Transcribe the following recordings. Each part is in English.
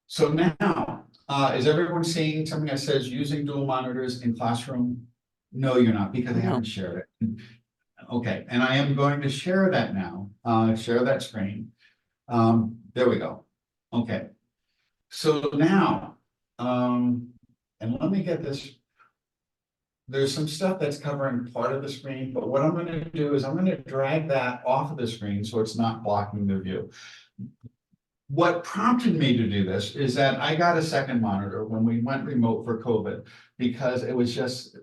So now, is everyone seeing something that says using dual monitors in classroom? No, you're not, because I No. haven't shared it. Okay, and I am going to share that now, share that screen. There we go. Okay. So now, and let me get this. There's some stuff that's covering part of the screen, but what I'm gonna do is I'm gonna drag that off of the screen so it's not blocking the view. What prompted me to do this is that I got a second monitor when we went remote for COVID, because it was just,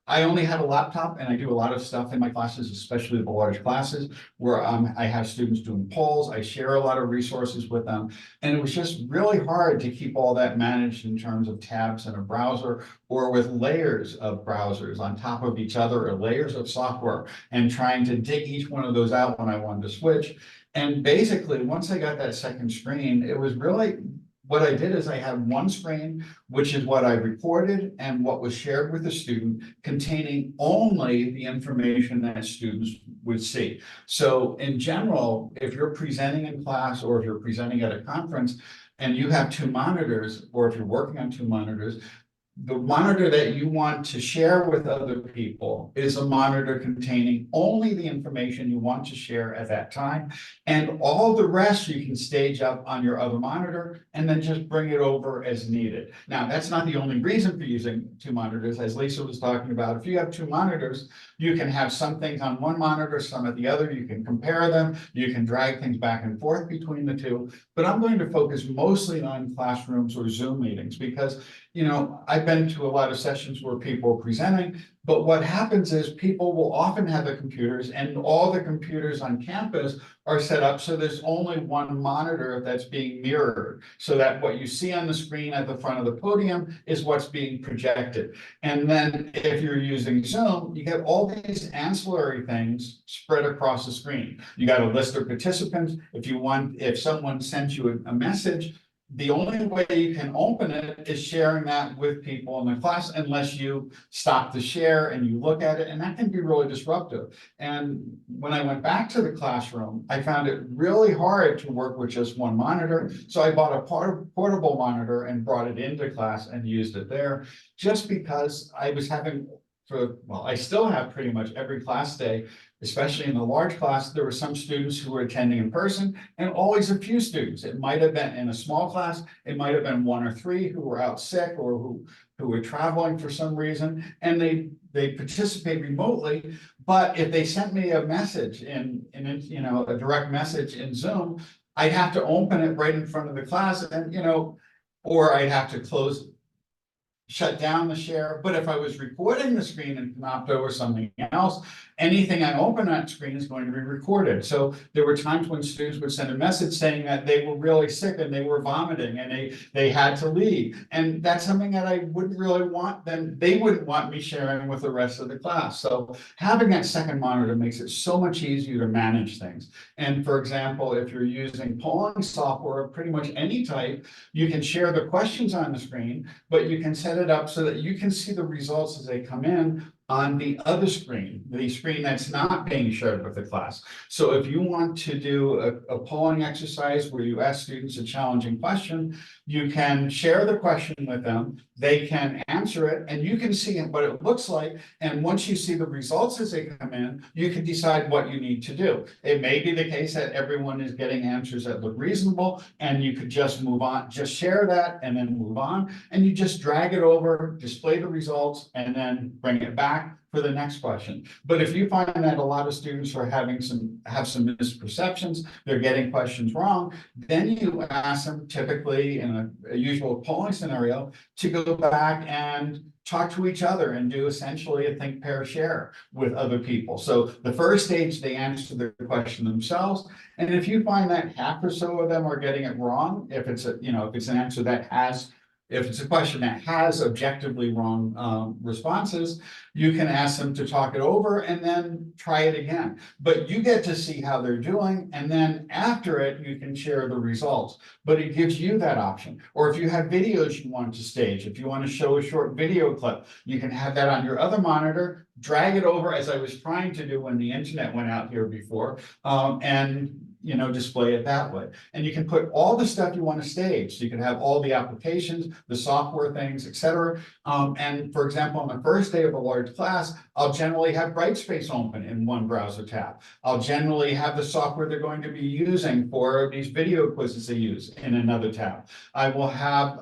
I only had a laptop and I do a lot of stuff in my classes, especially the large classes, where I have students doing polls, I share a lot of resources with them. And it was just really hard to keep all that managed in terms of tabs in a browser, or with layers of browsers on top of each other, or layers of software, and trying to dig each one of those out when I wanted to switch. And basically, once I got that second screen, it was really, what I did is I had one screen, which is what I recorded and what was shared with the student, containing only the information that students would see. So in general, if you're presenting in class, or if you're presenting at a conference and you have two monitors, or if you're working on two monitors, the monitor that you want to share with other people is a monitor containing only the information you want to share at that time. And all the rest you can stage up on your other monitor and then just bring it over as needed. Now, that's not the only reason for using two monitors. As Lisa was talking about, if you have two monitors, you can have some things on one monitor, some at the other. You can compare them. You can drag things back and forth between the two. But I'm going to focus mostly on classrooms or Zoom meetings, because I've been to a lot of sessions where people are presenting, but what happens is people will often have the computers, and all the computers on campus are set up so there's only one monitor that's being mirrored, so that what you see on the screen at the front of the podium is what's being projected. And then if you're using Zoom, you get all these ancillary things spread across the screen. You got a list of participants. If someone sends you a message, the only way you can open it is sharing that with people in the class, unless you stop the share and you look at it, and that can be really disruptive. And when I went back to the classroom, I found it really hard to work with just one monitor. So I bought a portable monitor and brought it into class and used it there, just because I was having, I still have pretty much every class day, especially in the large class, there were some students who were attending in person, and always a few students. It might have been in a small class, it might have been one or three who were out sick, or who were traveling for some reason, and they participate remotely. But if they sent me a message in a direct message in Zoom, I'd have to open it right in front of the class, and or I'd have to shut down the share. But if I was recording the screen in Panopto or something else, anything I open on screen is going to be recorded. So there were times when students would send a message saying that they were really sick and they were vomiting and they had to leave. And that's something that I wouldn't really want them, they wouldn't want me sharing with the rest of the class. So having that second monitor makes it so much easier to manage things. And for example, if you're using polling software of pretty much any type, you can share the questions on the screen, but you can set it up so that you can see the results as they come in on the other screen, the screen that's not being shared with the class. So if you want to do a polling exercise where you ask students a challenging question, you can share the question with them, they can answer it, and you can see what it looks like. And once you see the results as they come in, you can decide what you need to do. It may be the case that everyone is getting answers that look reasonable, and you could just move on, just share that and then move on, and you just drag it over, display the results, and then bring it back for the next question. But if you find that a lot of students are have some misperceptions, they're getting questions wrong, then you ask them, typically in a usual polling scenario, to go back and talk to each other and do essentially a think, pair, share with other people. So the first stage, they answer the question themselves. And if you find that half or so of them are getting it wrong, if it's an answer that has, if it's a question that has objectively wrong responses, you can ask them to talk it over and then try it again. But you get to see how they're doing, and then after it, you can share the results. But it gives you that option. Or if you have videos you want to stage, if you want to show a short video clip, you can have that on your other monitor, drag it over, as I was trying to do when the internet went out here before, and display it that way. And you can put all the stuff you want to stage. So you can have all the applications, the software things, etc. And for example, on the first day of a large class, I'll generally have Brightspace open in one browser tab. I'll generally have the software they're going to be using for these video quizzes they use in another tab. I will have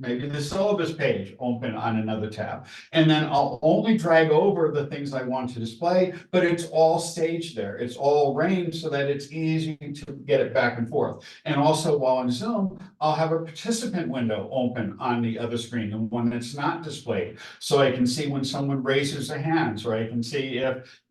maybe the syllabus page open on another tab. And then I'll only drag over the things I want to display, but it's all staged there. It's all arranged so that it's easy to get it back and forth. And also while in Zoom, I'll have a participant window open on the other screen, the one that's not displayed. So I can see when someone raises their hands, or I can see if,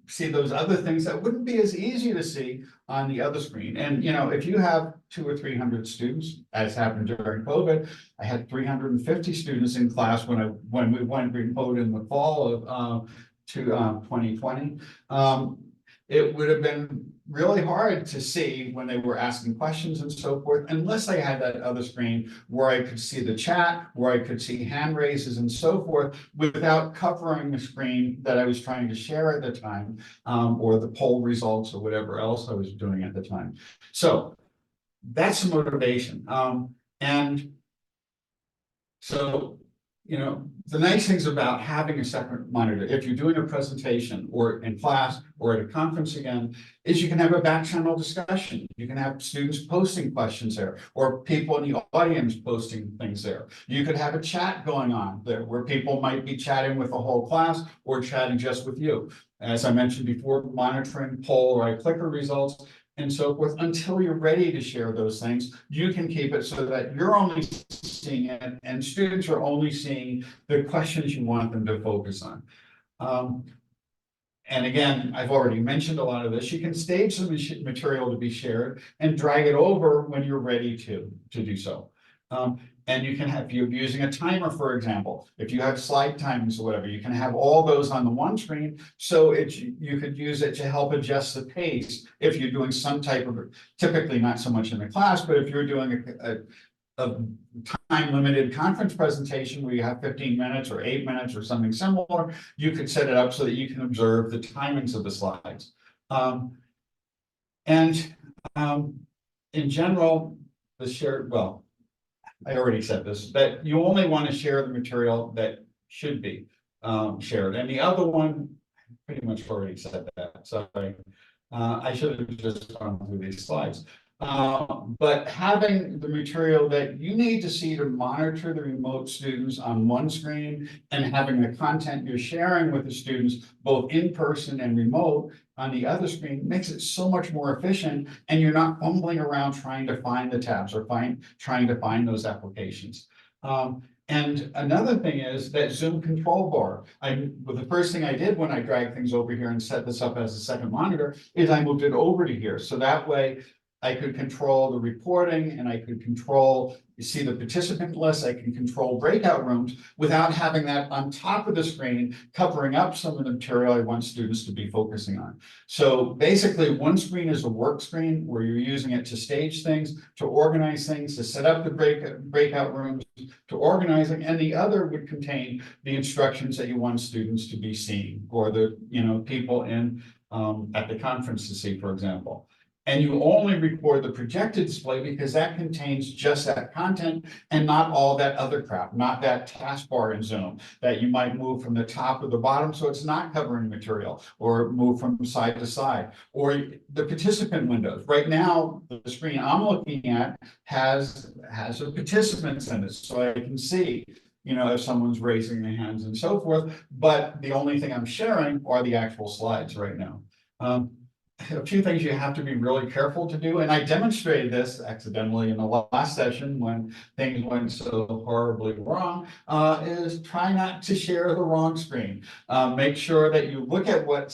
see those other things that wouldn't be as easy to see on the other screen. And, if you have 200 or 300 students, as happened during COVID, I had 350 students in class when we went remote in the fall of 2020. It would have been really hard to see when they were asking questions and so forth, unless I had that other screen where I could see the chat, where I could see hand raises and so forth, without covering the screen that I was trying to share at the time, or the poll results or whatever else I was doing at the time. So that's the motivation. And so, the nice things about having a separate monitor, if you're doing a presentation or in class or at a conference again, is you can have a back channel discussion. You can have students posting questions there, or people in the audience posting things there. You could have a chat going on there where people might be chatting with the whole class or chatting just with you. As I mentioned before, monitoring poll or iClicker results and so forth. Until you're ready to share those things, you can keep it so that you're only seeing it and students are only seeing the questions you want them to focus on. And again, I've already mentioned a lot of this. You can stage some material to be shared and drag it over when you're ready to do so. And you can have, if you're using a timer, for example, if you have slide timings or whatever, you can have all those on the one screen. So you could use it to help adjust the pace if you're doing some type of, typically not so much in the class, but if you're doing a time-limited conference presentation where you have 15 minutes or 8 minutes or something similar, you could set it up so that you can observe the timings of the slides. In general, the shared, well, I already said this, that you only want to share the material that should be shared. And the other one, pretty much already said that, sorry. I should have just gone through these slides. But having the material that you need to see to monitor the remote students on one screen, and having the content you're sharing with the students, both in person and remote, on the other screen, makes it so much more efficient, and you're not fumbling around trying to find the tabs or trying to find those applications. And another thing is that Zoom control bar. Well, the first thing I did when I dragged things over here and set this up as a second monitor is I moved it over to here. So that way I could control the reporting, and I could control, you see the participant list, I can control breakout rooms without having that on top of the screen, covering up some of the material I want students to be focusing on. So basically, one screen is a work screen where you're using it to stage things, to organize things, to set up the breakout rooms, to organizing, and the other would contain the instructions that you want students to be seeing, or the people in at the conference to see, for example. And you only record the projected display because that contains just that content and not all that other crap, not that taskbar in Zoom that you might move from the top to the bottom so it's not covering material, or move from side to side, or the participant windows. Right now, the screen I'm looking at has the participants in it, so I can see if someone's raising their hands and so forth, but the only thing I'm sharing are the actual slides right now. A few things you have to be really careful to do, and I demonstrated this accidentally in the last session when things went so horribly wrong, is try not to share the wrong screen. Make sure that you look at what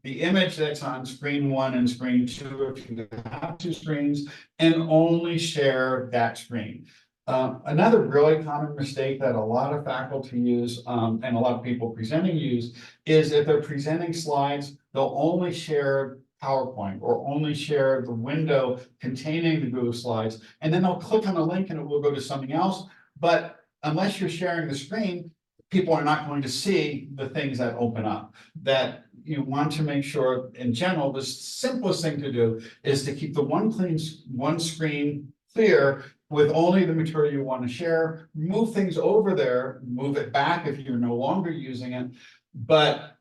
the image that's on screen 1 and screen 2, if you have 2 screens, and only share that screen. Another really common mistake that a lot of faculty use, and a lot of people presenting use, is if they're presenting slides, they'll only share PowerPoint or only share the window containing the Google Slides, and then they'll click on a link and it will go to something else. But unless you're sharing the screen, people are not going to see the things that open up. That you want to make sure, in general, the simplest thing to do is to keep the one screen clear with only the material you want to share. Move things over there, move it back if you're no longer using it, but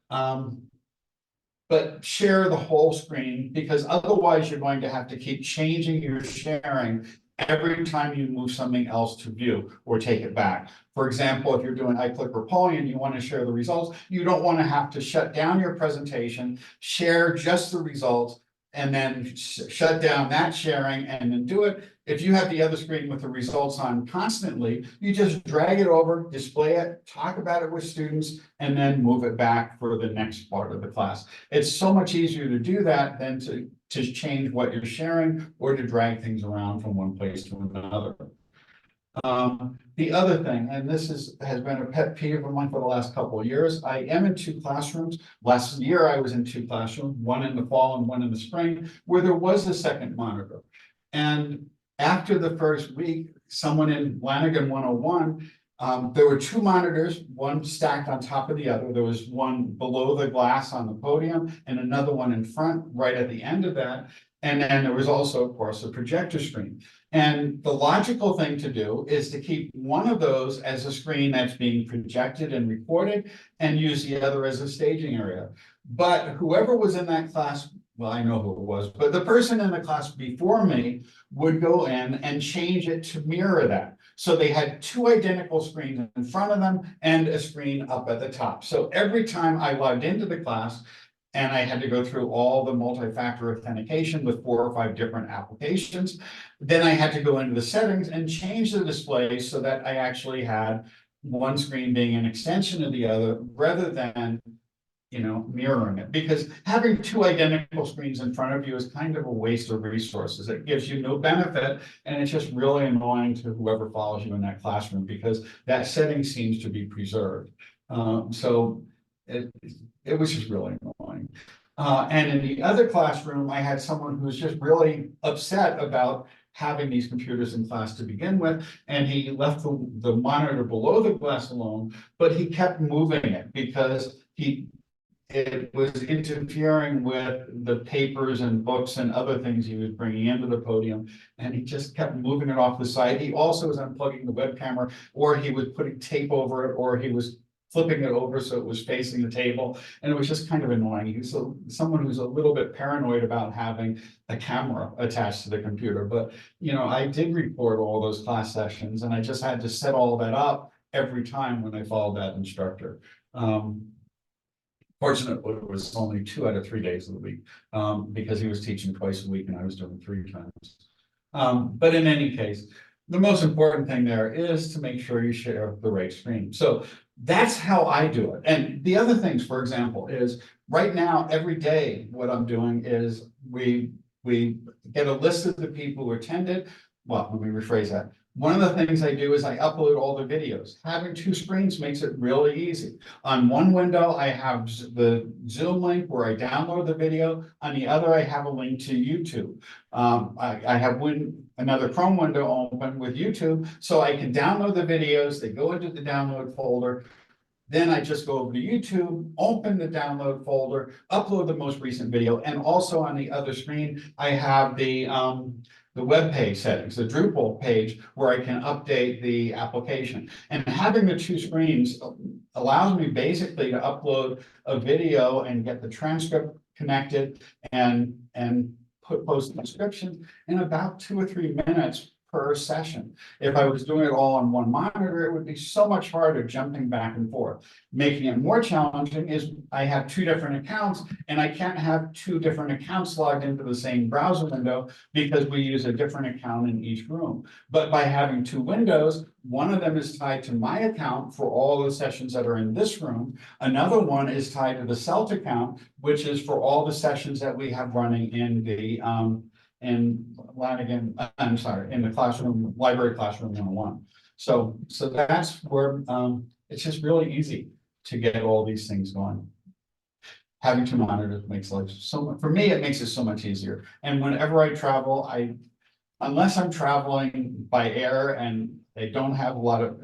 share the whole screen, because otherwise you're going to have to keep changing your sharing every time you move something else to view or take it back. For example, if you're doing iClicker polling and you want to share the results, you don't want to have to shut down your presentation, share just the results, and then shut down that sharing and then do it. If you have the other screen with the results on constantly, you just drag it over, display it, talk about it with students, and then move it back for the next part of the class. It's so much easier to do that than to change what you're sharing or to drag things around from one place to another. The other thing, and this has been a pet peeve of mine for the last couple of years, I am in 2 classrooms. Last year, I was in 2 classrooms, one in the fall and one in the spring, where there was a second monitor. And after the first week, someone in Lanigan 101, there were 2 monitors, one stacked on top of the other. There was one below the glass on the podium and another one in front, right at the end of that. And then there was also, of course, a projector screen. And the logical thing to do is to keep one of those as a screen that's being projected and recorded and use the other as a staging area. But whoever was in that class, well, I know who it was, but the person in the class before me would go in and change it to mirror that. So they had 2 identical screens in front of them and a screen up at the top. So every time I logged into the class, and I had to go through all the multi-factor authentication with 4 or 5 different applications. Then I had to go into the settings and change the display so that I actually had one screen being an extension of the other rather than, mirroring it. Because having 2 identical screens in front of you is kind of a waste of resources. It gives you no benefit, and it's just really annoying to whoever follows you in that classroom because that setting seems to be preserved. So it was just really annoying. And in the other classroom, I had someone who was just really upset about having these computers in class to begin with, and he left the monitor below the glass alone, but he kept moving it because it was interfering with the papers and books and other things he was bringing into the podium, and he just kept moving it off the side. He also was unplugging the web camera, or he was putting tape over it, or he was flipping it over so it was facing the table, and it was just kind of annoying. He's someone who's a little bit paranoid about having a camera attached to the computer. But I did record all those class sessions, and I just had to set all that up every time when I followed that instructor. Fortunately, it was only 2 out of 3 days of the week, because he was teaching twice a week and I was doing 3 times. But in any case, the most important thing there is to make sure you share the right screen. So that's how I do it. And the other things, for example, is right now, every day, what I'm doing is we get a list of the people who attended. Well, let me rephrase that. One of the things I do is I upload all the videos. Having 2 screens makes it really easy. On one window, I have the Zoom link where I download the video. On the other, I have a link to YouTube. I have another Chrome window open with YouTube, so I can download the videos. They go into the download folder. Then I just go over to YouTube, open the download folder, upload the most recent video, and also on the other screen, I have the web page settings, the Drupal page, where I can update the application. And having the 2 screens allows me basically to upload a video and get the transcript connected and post the description in about 2 or 3 minutes per session. If I was doing it all on one monitor, it would be so much harder jumping back and forth. Making it more challenging is I have 2 different accounts, and I can't have 2 different accounts logged into the same browser window because we use a different account in each room. But by having 2 windows, one of them is tied to my account for all the sessions that are in this room. Another one is tied to the CELT account, which is for all the sessions that we have running in the Lanigan, I'm sorry, in the classroom, library classroom 101. So that's where it's just really easy to get all these things going. Having 2 monitors makes life so much, for me, it makes it so much easier. And whenever I travel, unless I'm traveling by air and they don't have a lot of,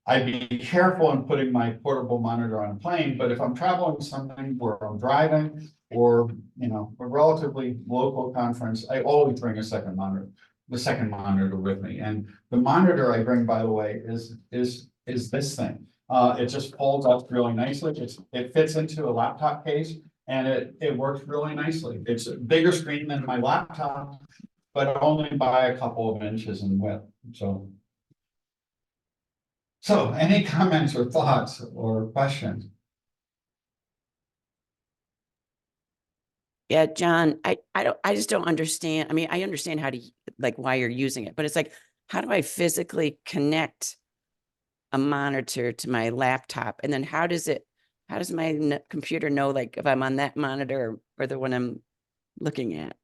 I'd be careful in putting my portable monitor on a plane, but if I'm traveling something where I'm driving or, you know, a relatively local conference, I always bring a second monitor, the second monitor with me. And the monitor I bring, by the way, is this thing. It just folds up really nicely. It fits into a laptop case and it works really nicely. It's a bigger screen than my laptop, but only by a couple of inches in width. So any comments or thoughts or questions? Yeah, John, I just don't understand. I mean, I understand how to, like, why you're using it, but it's like, how do I physically connect a monitor to my laptop? And then how does my computer know, like, if I'm on that monitor or the one I'm looking at?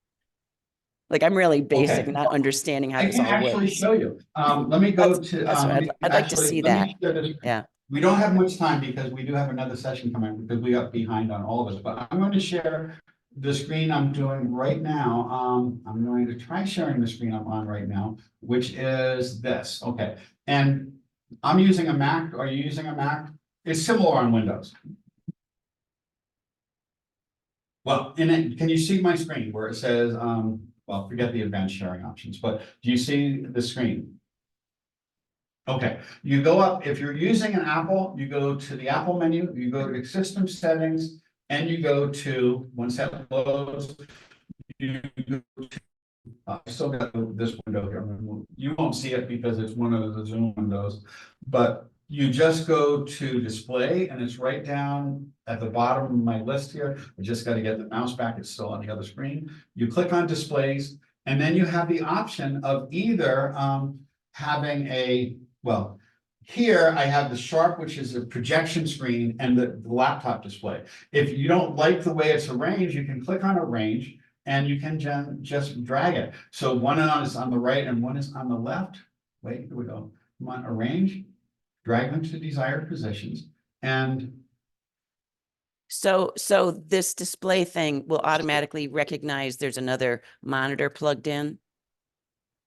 Like, I'm really basic, Okay, not understanding how I this can all actually works. show you. Let me go to, That's what I'd like to see let that. me share this. Yeah. We don't have much time because we do have another session coming because we got behind on all of this, but I'm going to share the screen I'm doing right now. I'm going to try sharing the screen I'm on right now, which is this. Okay, and I'm using a Mac. Are you using a Mac? It's similar on Windows. Well, in it, can you see my screen where it says, well, forget the advanced sharing options, but do you see the screen? Okay, you go up, if you're using an Apple, you go to the Apple menu, you go to System Settings, and you go to, once that loads, you go to, I still got this window here. You won't see it because it's one of the Zoom windows, but you just go to Display, and it's right down at the bottom of my list here. I just got to get the mouse back, it's still on the other screen. You click on Displays, and then you have the option of either having a, well, here I have the Sharp, which is a projection screen, and the laptop display. If you don't like the way it's arranged, you can click on Arrange and you can just drag it. So one is on the right and one is on the left. Wait, here we go. Come on, Arrange, drag them to desired positions. And So this display thing will automatically recognize there's another monitor plugged in,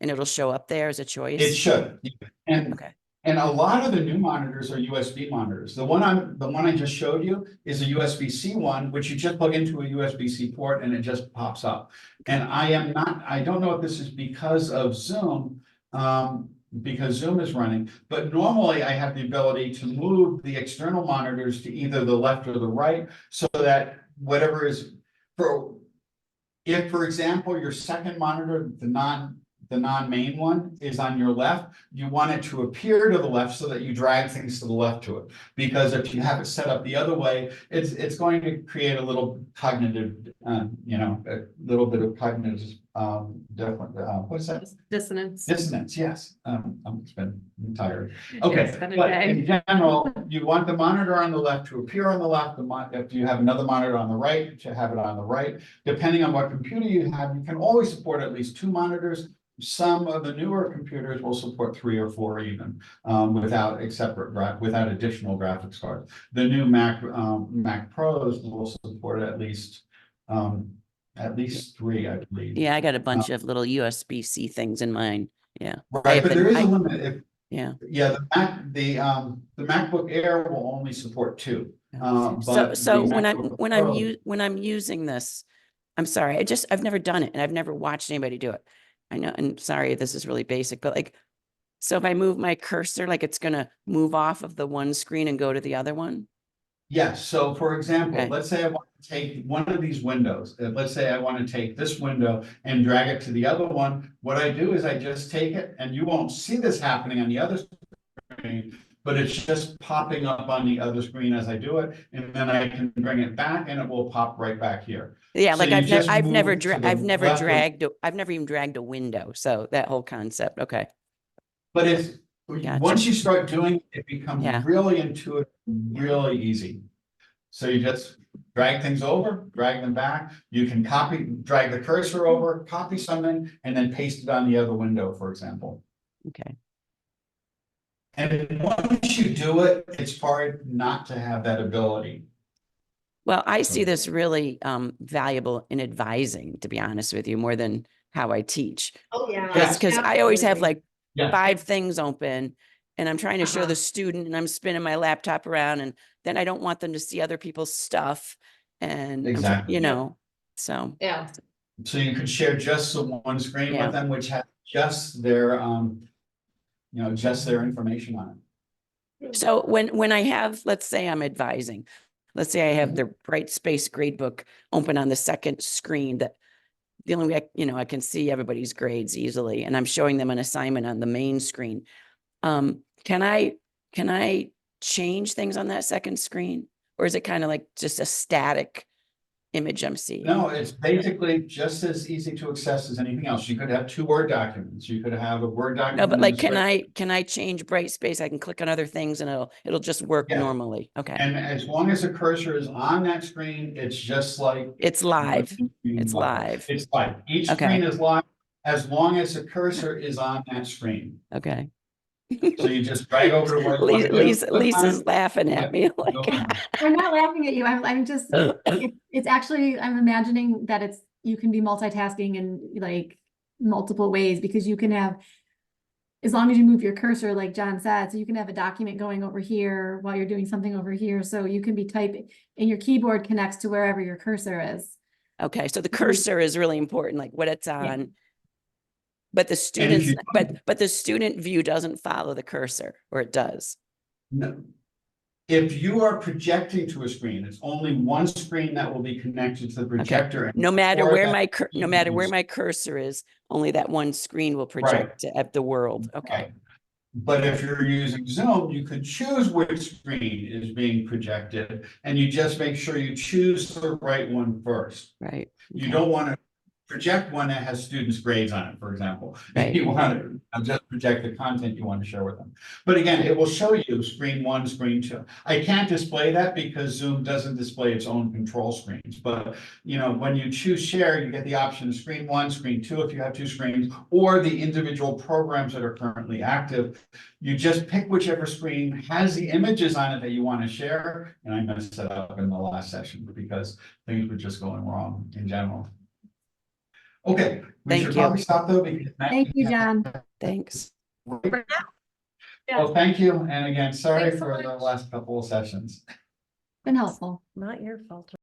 and it'll show up there as a choice. it should. And Okay. And a lot of the new monitors are USB monitors. The one I just showed you is a USB-C one, which you just plug into a USB-C port and it just pops up. And I don't know if this is because of Zoom, because Zoom is running, but normally I have the ability to move the external monitors to either the left or the right, so that whatever is if, for example, your second monitor, the non-main one is on your left, you want it to appear to the left so that you drag things to the left to it. Because if you have it set up the other way, it's going to create a little cognitive, you know, a little bit of cognitive, different, what's that? Dissonance. Dissonance, yes. It's been tired. Okay, It's been a but day. in general, you want the monitor on the left to appear on the left. If you have another monitor on the right, to have it on the right. Depending on what computer you have, you can always support at least 2 monitors. Some of the newer computers will support 3 or 4 even, without additional graphics cards. The new Mac Pros will support at least 3, I believe. Yeah, I got a bunch of little USB-C things in mine. Yeah. Right, but there is a limit. Yeah. Yeah, the MacBook Air will only support 2. So But when I'm using this, I'm sorry, I've never done it and I've never watched anybody do it. I know, and sorry, this is really basic, but like, so if I move my cursor, like it's gonna move off of the one screen and go to the other one? yes, so for example, Okay. let's say I want to take one of these windows. Let's say I want to take this window and drag it to the other one. What I do is I just take it, and you won't see this happening on the other screen, but it's just popping up on the other screen as I do it, and then I can bring it back and it will pop right back here. Yeah, So like you I've just never move to the left of- I've never even dragged a window. So that whole concept. Okay. But if Gotcha. once you start doing it, it becomes Yeah. really intuitive, really easy. So you just drag things over, drag them back. You can drag the cursor over, copy something, and then paste it on the other window, for example. Okay. And once you do it, it's hard not to have that ability. Well, I see this really valuable in advising, to be honest with you, more than how I teach. Oh, yeah. Because I always have like Yeah. 5 things open and I'm trying to show the student and I'm spinning my laptop around, and then I don't want them to see other people's stuff. And Exactly. you know, so Yeah. So you could share just the one screen Yeah. with them, which has just their, you know, just their information on it. So when I have, let's say I'm advising, let's say I have Mhm. the Bright Space gradebook open on the second screen, that the only way I can see everybody's grades easily, and I'm showing them an assignment on the main screen. Can I change things on that second screen, or is it kind of like just a static image I'm seeing? No, it's basically just as easy to access as anything else. You could have two Word documents. You could have a Word No, document. but and like, a can I change Bright Space? I can click on other things and it'll just work Yeah. normally. Okay. And as long as the cursor is on that screen, it's just like. It's live. It's live. It's live. Each Okay. screen is live as long as the cursor is on that screen. Okay. So you just drag over to what you want to do. Lisa's laughing at me. Like, No problem. I'm not laughing at you. I'm just, it's actually, I'm imagining that you can be multitasking in like multiple ways, because you can have, as long as you move your cursor, like John said, so you can have a document going over here while you're doing something over here. So you can be typing and your keyboard connects to wherever your cursor is. okay. So the cursor is really important, like what it's Yeah. on. But the students, you- but the student view doesn't follow the cursor, or it does. No. If you are projecting to a screen, it's only one screen that will be connected to the projector. and No matter before where that, no matter where use- my cursor is, only that one screen will project at the world. Okay. Right. But if you're using Zoom, you could choose which screen is being projected, and you just make sure you choose the right one first. Right. You Okay. don't want to project one that has students' grades on it, for example. Right. You want to just project the content you want to share with them. But again, it will show you screen 1, screen 2. I can't display that because Zoom doesn't display its own control screens. But you know, when you choose share, you get the option of screen 1, screen 2 if you have 2 screens, or the individual programs that are currently active. You just pick whichever screen has the images on it that you want to share. And I messed that up in the last session because things were just going wrong in general. Okay, we Thank should you. probably stop though, because. Thank you, John. Thanks. Well, thank you, and again, sorry Thanks so for the much. last couple of sessions. Been helpful. Not your fault.